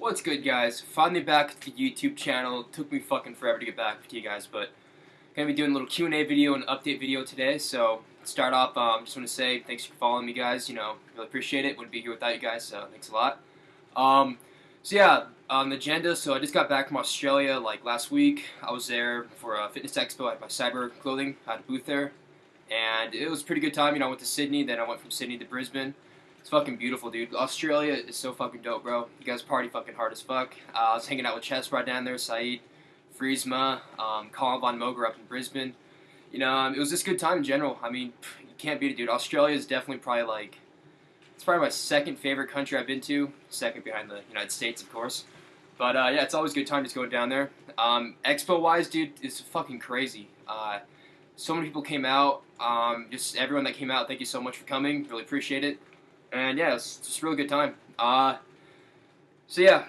What's good, guys? Finally back at the YouTube channel. It took me fucking forever to get back to you guys, but gonna be doing a little Q&A video and update video today. So to start off, just want to say thanks for following me, guys. Really appreciate it. Wouldn't be here without you guys, so thanks a lot. So yeah, on the agenda. So I just got back from Australia like last week. I was there for a fitness expo at my cyber clothing. I had a booth there, and it was a pretty good time. I went to Sydney, then I went from Sydney to Brisbane. It's fucking beautiful, dude. Australia is so fucking dope, bro. You guys party fucking hard as fuck. I was hanging out with Chess right down there, Seid, Friesma, Colin Von Moger up in Brisbane. It was just a good time in general. I mean, you can't beat it, dude. Australia is definitely probably like, it's probably my second favorite country I've been to. Second behind the United States, of course. But yeah, it's always a good time just going down there. Expo-wise, dude, it's fucking crazy. So many people came out. Just everyone that came out, thank you so much for coming. Really appreciate it. And yeah, it's just a really good time. So yeah,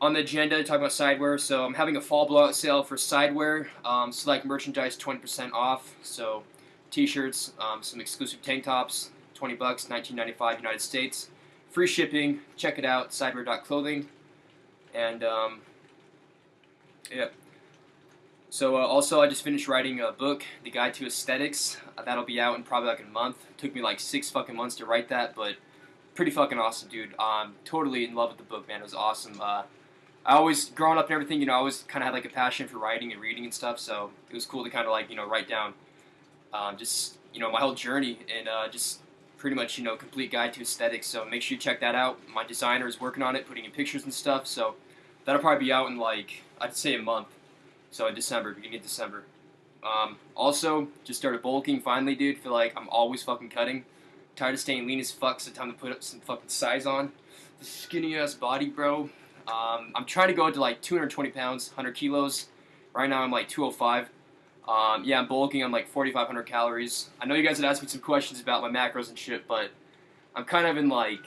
on the agenda, talking about sidewear. So I'm having a fall blowout sale for sidewear. Select merchandise 20% off. So t-shirts, some exclusive tank tops, $20, $19.95 United States. Free shipping. Check it out, sidewear.clothing. And yeah. So also, I just finished writing a book, The Guide to Aesthetics. That'll be out in probably like a month. It took me like 6 fucking months to write that, but pretty fucking awesome, dude. Totally in love with the book, man. It was awesome. I always, growing up and everything, I always kind of had like a passion for writing and reading and stuff, so it was cool to kind of like, write down just, my whole journey and just pretty much, complete guide to aesthetics. So make sure you check that out. My designer is working on it, putting in pictures and stuff, so that'll probably be out in like, I'd say a month. So in December, beginning of December. Also, just started bulking finally, dude. Feel like I'm always fucking cutting. Tired of staying lean as fuck, so time to put up some fucking size on. This skinny ass body, bro. I'm trying to go to like 220 pounds, 100 kilos. Right now I'm like 205. Yeah, I'm bulking. I'm like 4,500 calories. I know you guys had asked me some questions about my macros and shit, but I'm kind of in like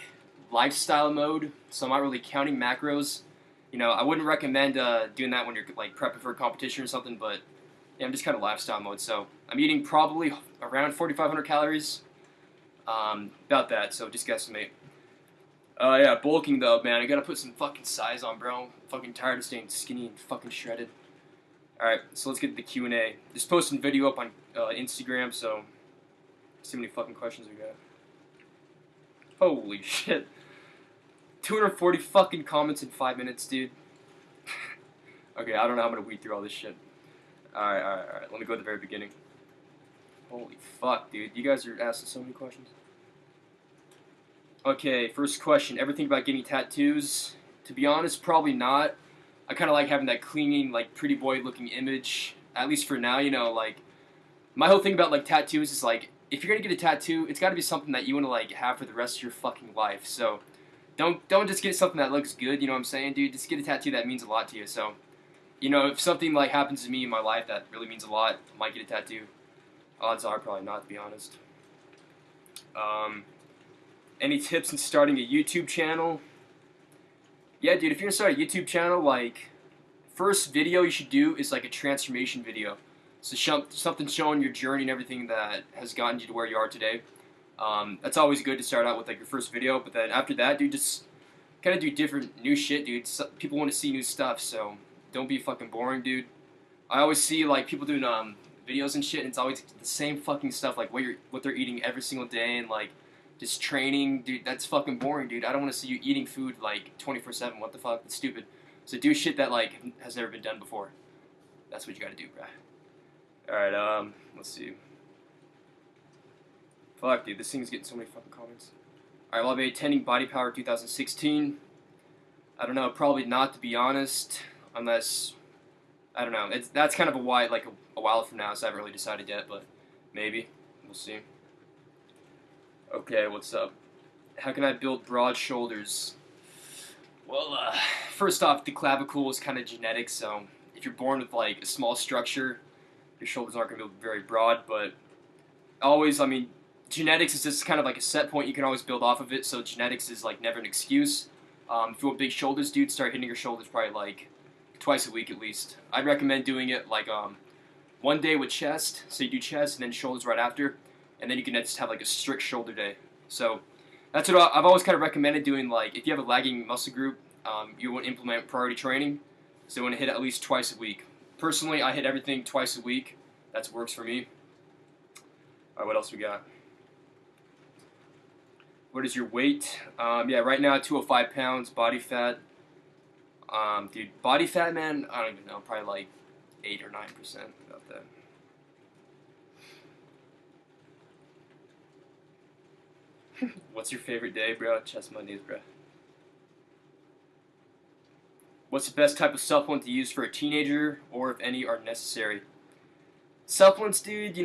lifestyle mode, so I'm not really counting macros. I wouldn't recommend doing that when you're like prepping for a competition or something, but yeah, I'm just kind of lifestyle mode. So I'm eating probably around 4,500 calories. About that, so just guesstimate. Yeah, bulking though, man. I gotta put some fucking size on, bro. I'm fucking tired of staying skinny and fucking shredded. Alright, so let's get to the Q&A. Just posting video up on Instagram, so see how many fucking questions we got. Holy shit. 240 fucking comments in 5 minutes, dude. Okay, I don't know how I'm gonna weed through all this shit. Alright. Let me go to the very beginning. Holy fuck, dude. You guys are asking so many questions. Okay, first question. Ever think about getting tattoos? To be honest, probably not. I kind of like having that clean, like, pretty boy looking image. At least for now, like, my whole thing about, like, tattoos is, like, if you're gonna get a tattoo, it's gotta be something that you wanna, like, have for the rest of your fucking life. So, don't just get something that looks good, you know what I'm saying, dude? Just get a tattoo that means a lot to you. So, if something, like, happens to me in my life that really means a lot, I might get a tattoo. Odds are probably not, to be honest. Any tips in starting a YouTube channel? Yeah, dude, if you're gonna start a YouTube channel, like, first video you should do is like a transformation video. So something showing your journey and everything that has gotten you to where you are today. That's always good to start out with like your first video, but then after that, dude, just kind of do different new shit, dude. People want to see new stuff, so don't be fucking boring, dude. I always see like people doing videos and shit, and it's always the same fucking stuff, like what they're eating every single day, and like just training, dude. That's fucking boring, dude. I don't want to see you eating food like 24/7. What the fuck? That's stupid. So do shit that like has never been done before. That's what you gotta do, bruh. All right, let's see. Fuck, dude, this thing's getting so many fucking comments. All right, well, I'll be attending Body Power 2016. I don't know, probably not, to be honest, unless I don't know. That's kind of a while from now, so I haven't really decided yet, but maybe. We'll see. Okay, what's up? How can I build broad shoulders? Well, first off, the clavicle is kind of genetic, so if you're born with like a small structure, your shoulders aren't going to be very broad, but always, I mean, genetics is just kind of like a set point. You can always build off of it, so genetics is like never an excuse. If you want big shoulders, dude, start hitting your shoulders probably like twice a week at least. I'd recommend doing it like one day with chest, so you do chest and then shoulders right after, and then you can just have like a strict shoulder day. So that's what I've always kind of recommended doing. Like if you have a lagging muscle group, you want to implement priority training. So you want to hit at least twice a week. Personally, I hit everything twice a week. That works for me. All right, what else we got? What is your weight? Yeah, right now 205 pounds, body fat. Dude, body fat, man, I don't even know, probably like 8 or 9% about that. What's your favorite day, bro? Chest Mondays, bro. What's the best type of supplement to use for a teenager, or if any are necessary? Supplements, dude,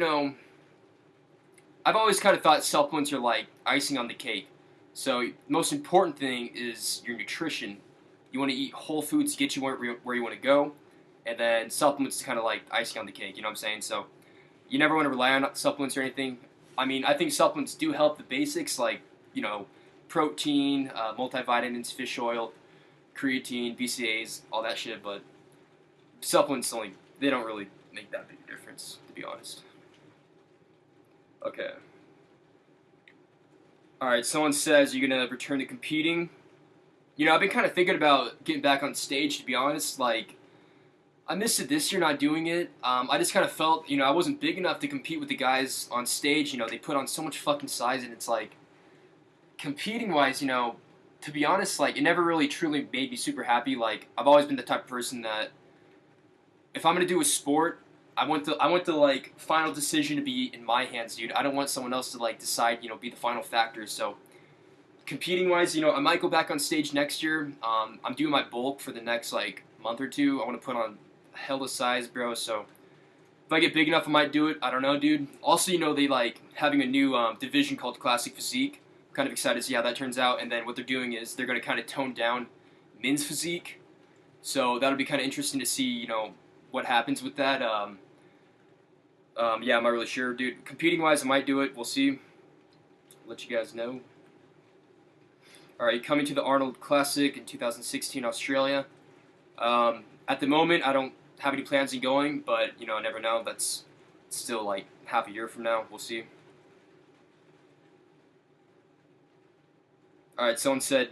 I've always kind of thought supplements are like icing on the cake. So the most important thing is your nutrition. You want to eat whole foods to get you where you want to go, and then supplements is kind of like icing on the cake, you know what I'm saying? So you never want to rely on supplements or anything. I mean, I think supplements do help the basics, like, protein, multivitamins, fish oil, creatine, BCAAs, all that shit, but supplements they don't really make that big a difference, to be honest. Okay. Alright, someone says you're going to return to competing. I've been kind of thinking about getting back on stage, to be honest. Like, I missed it this year not doing it. I just kind of felt, I wasn't big enough to compete with the guys on stage. They put on so much fucking size, and it's like, competing-wise, to be honest, like, it never really truly made me super happy. Like, I've always been the type of person that if I'm going to do a sport, I want the like final decision to be in my hands, dude. I don't want someone else to like decide, be the final factor. So competing wise, I might go back on stage next year. I'm doing my bulk for the next like month or two. I want to put on hella size, bro. So if I get big enough, I might do it. I don't know, dude. Also, they like having a new division called Classic Physique. I'm kind of excited to see how that turns out. And then what they're doing is they're going to kind of tone down men's physique. So that'll be kind of interesting to see, what happens with that. Yeah, I'm not really sure, dude. Competing-wise, I might do it. We'll see. I'll let you guys know. Alright, coming to the Arnold Classic in 2016, Australia. At the moment, I don't have any plans on going, but, I never know. That's still, like, half a year from now. We'll see. Alright, someone said,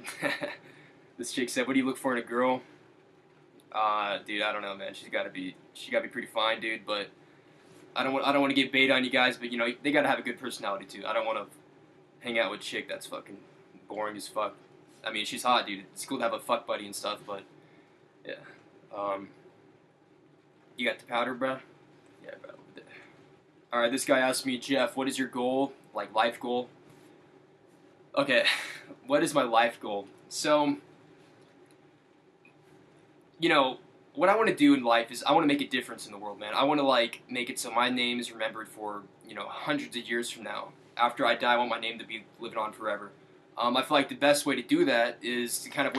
this chick said, what do you look for in a girl? Dude, I don't know, man. She gotta be pretty fine, dude, but I don't want to get bait on you guys, but they gotta have a good personality too. I don't want to hang out with a chick that's fucking boring as fuck. I mean, she's hot, dude. It's cool to have a fuck buddy and stuff, but yeah. You got the powder, bro? Yeah, bro. All right, this guy asked me, Jeff, what is your goal? Like life goal? Okay, what is my life goal? So, what I want to do in life is I want to make a difference in the world, man. I want to, like, make it so my name is remembered for, hundreds of years from now. After I die, I want my name to be living on forever. I feel like the best way to do that is to kind of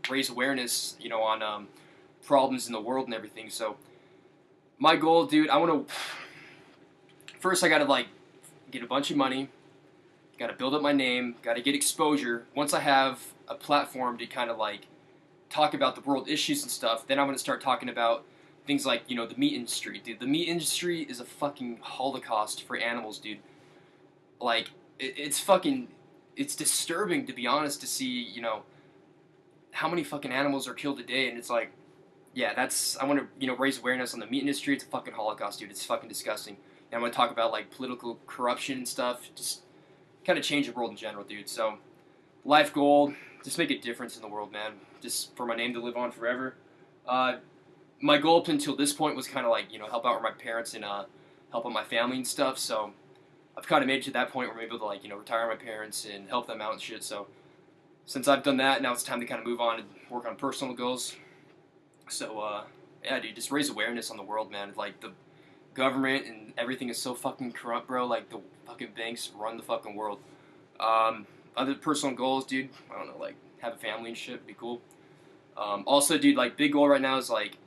raise awareness, on problems in the world and everything. So my goal, dude, I want to... First, I got to, like, get a bunch of money. Got to build up my name. Got to get exposure. Once I have a platform to kind of, like, talk about the world issues and stuff, then I'm going to start talking about things like, the meat industry, dude. The meat industry is a fucking holocaust for animals, dude. Like, it's disturbing, to be honest, to see, how many fucking animals are killed a day, and it's like, yeah, I want to, raise awareness on the meat industry. It's a fucking holocaust, dude. It's fucking disgusting. And I'm going to talk about, like, political corruption and stuff, just kind of change the world in general, dude. So, life goal, just make a difference in the world, man. Just for my name to live on forever. My goal up until this point was kind of like, help out with my parents and help out my family and stuff. So I've kind of made it to that point where I'm able to, like, retire my parents and help them out and shit. So since I've done that, now it's time to kind of move on and work on personal goals. So, yeah, dude, just raise awareness on the world, man. Like, the government and everything is so fucking corrupt, bro. Like, the fucking banks run the fucking world. Other personal goals, dude, I don't know, like, have a family and shit, be cool. Also, dude, like, big goal right now is, like,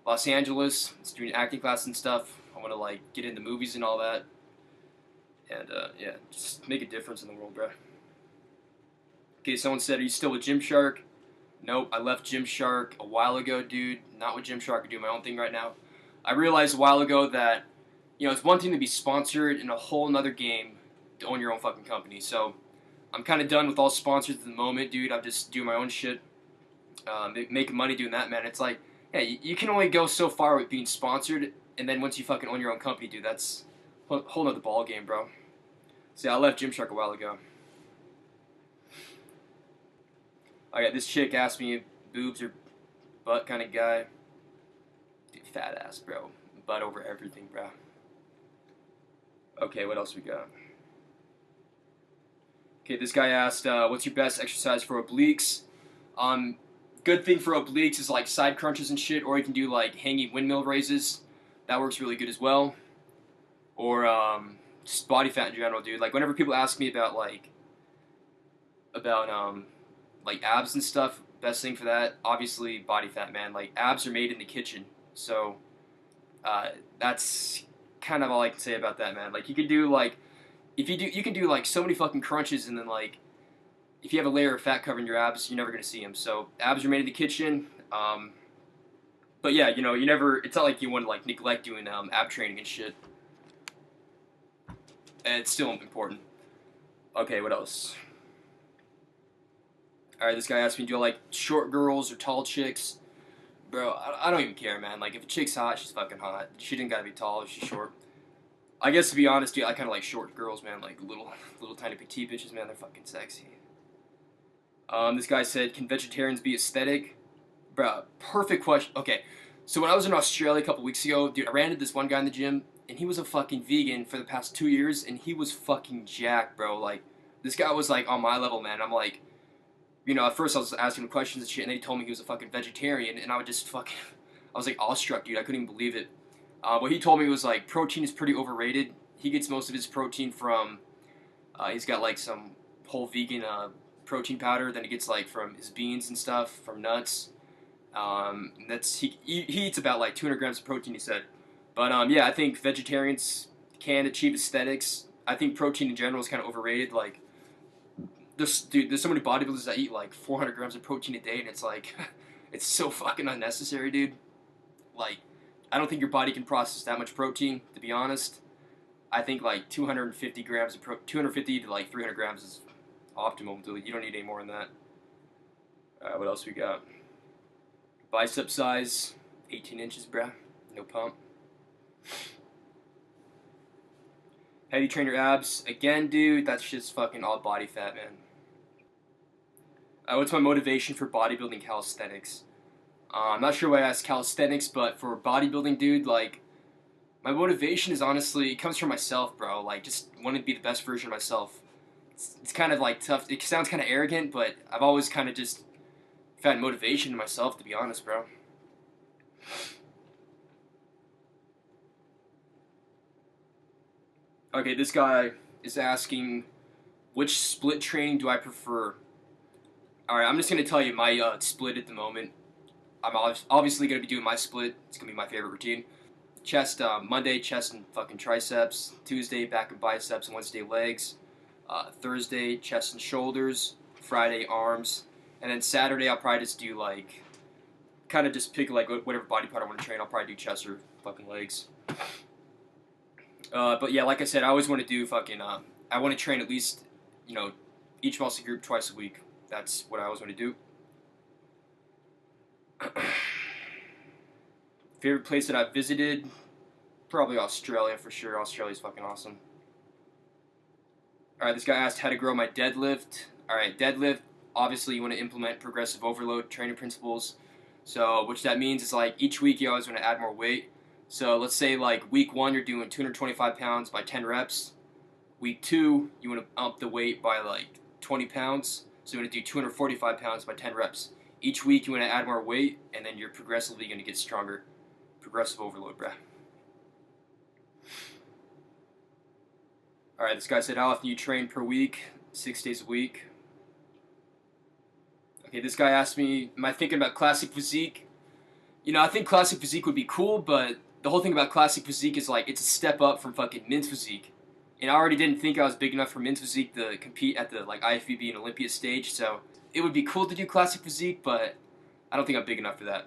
Los Angeles, it's doing acting class and stuff. I want to, like, get into movies and all that. And, yeah, just make a difference in the world, bro. Okay, someone said, are you still with Gymshark? Nope, I left Gymshark a while ago, dude. Not with Gymshark, I'm doing my own thing right now. I realized a while ago that, it's one thing to be sponsored and a whole nother game to own your own fucking company. So, I'm kind of done with all sponsors at the moment, dude. I'm just doing my own shit. making money doing that, man. It's like, yeah, you can only go so far with being sponsored, and then once you fucking own your own company, dude, that's a whole nother ball game, bro. See, I left Gymshark a while ago. I got this chick asked me boobs or butt kind of guy. Dude, fat ass, bro. Butt over everything, bro. Okay, what else we got? Okay, this guy asked, what's your best exercise for obliques? Good thing for obliques is like side crunches and shit, or you can do like hanging windmill raises. That works really good as well. Or just body fat in general, dude. Like whenever people ask me about like abs and stuff, best thing for that, obviously body fat, man. Like abs are made in the kitchen, so that's kind of all I can say about that, man. Like you could do like if you do you can do like so many fucking crunches, and then like if you have a layer of fat covering your abs, you're never gonna see them. So abs are made in the kitchen. But yeah, you know, you never. It's not like you want to like neglect doing ab training and shit. And it's still important. Okay, what else? All right, this guy asked me, do I like short girls or tall chicks? Bro, I don't even care, man. Like if a chick's hot, she's fucking hot. She didn't gotta be tall if she's short. I guess to be honest, dude, I kind of like short girls, man. Like little tiny petite bitches, man. They're fucking sexy. This guy said, can vegetarians be aesthetic? Bro, perfect question. Okay, so when I was in Australia a couple weeks ago, dude, I ran into this one guy in the gym, and he was a fucking vegan for the past 2 years, and he was fucking jacked, bro. Like, this guy was like on my level, man. I'm like, you know, at first I was asking him questions and shit, and then he told me he was a fucking vegetarian, and I would just fucking, I was like awestruck, dude. I couldn't even believe it. What he told me was like protein is pretty overrated. He gets most of his protein from, he's got like some whole vegan protein powder. Then he gets like from his beans and stuff, from nuts. That's he eats about like 200 grams of protein. He said, but yeah, I think vegetarians can achieve aesthetics. I think protein in general is kind of overrated. Like, there's so many bodybuilders that eat like 400 grams of protein a day, and it's like, it's so fucking unnecessary, dude. Like, I don't think your body can process that much protein, to be honest. I think like 250 grams of 250 to like 300 grams is optimal, dude. You don't need any more than that. What else we got? Bicep size, 18 inches, bruh. No pump. How do you train your abs? Again, dude, that's just fucking all body fat, man. What's my motivation for bodybuilding calisthenics? I'm not sure why I asked calisthenics, but for bodybuilding, dude, like, my motivation is honestly, it comes from myself, bro. Like, just want to be the best version of myself. It's kind of like tough. It sounds kind of arrogant, but I've always kind of just found motivation in myself, to be honest, bro. Okay, this guy is asking, which split training do I prefer? Alright, I'm just going to tell you my split at the moment. I'm obviously going to be doing my split. It's going to be my favorite routine. Chest, Monday, chest and fucking triceps. Tuesday, back and biceps. And Wednesday, legs. Thursday, chest and shoulders. Friday, arms. And then Saturday, I'll probably just do like, kind of just pick like whatever body part I want to train. I'll probably do chest or fucking legs. But yeah, like I said, I always want to do fucking, I want to train at least, you know, each muscle group twice a week. That's what I always want to do. Favorite place that I've visited? Probably Australia for sure. Australia's fucking awesome. Alright, this guy asked how to grow my deadlift. Alright, deadlift, obviously you want to implement progressive overload training principles. So, which that means is like each week you always want to add more weight. So let's say like week 1 you're doing 225 pounds by 10 reps. Week 2 you want to up the weight by like 20 pounds. So you want to do 245 pounds by 10 reps. Each week you want to add more weight, and then you're progressively going to get stronger. Progressive overload, bruh. Alright, this guy said, how often you train per week? 6 days a week. Okay, this guy asked me, am I thinking about Classic Physique? You know, I think Classic Physique would be cool, but the whole thing about Classic Physique is like, it's a step up from fucking Men's Physique. And I already didn't think I was big enough for Men's Physique to compete at the like IFBB and Olympia stage, so it would be cool to do Classic Physique, but I don't think I'm big enough for that.